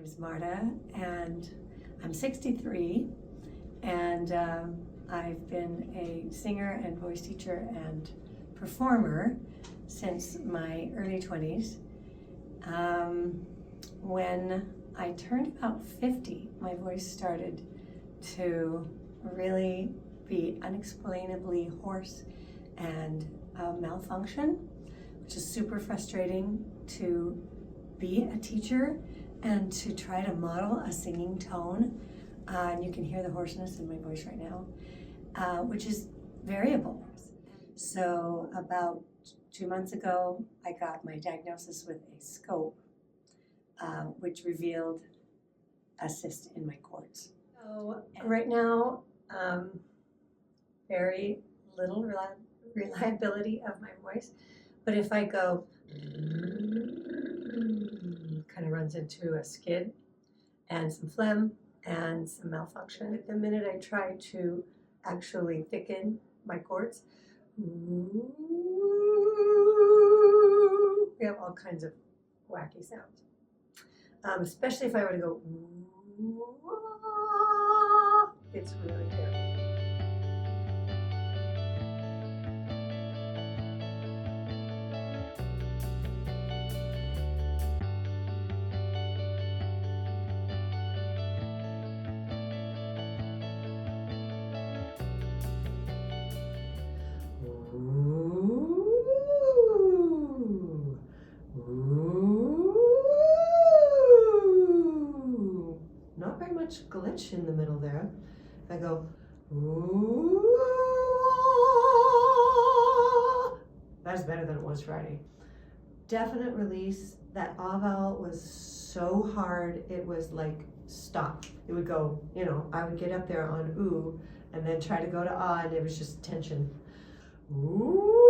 name's Marta, and I'm 63, and I've been a singer and voice teacher and performer since my early 20s. When I turned about 50, my voice started to really be unexplainably hoarse and malfunction, which is super frustrating to be a teacher and to try to model a singing tone. And you can hear the hoarseness in my voice right now, which is variable. So about 2 months ago, I got my diagnosis with a scope, which revealed a cyst in my cords. So right now, very little reliability of my voice, but if I go, kind of runs into a skid and some phlegm and some malfunction. The minute I try to actually thicken my cords, we have all kinds of wacky sounds. Especially if I were to go, it's really terrible. Not very much glitch in the middle there. I go, that's better than it was Friday. Definite release. That ah vowel was so hard, it was like stop. It would go, I would get up there on ooh and then try to go to ah, and it was just tension. Ooh.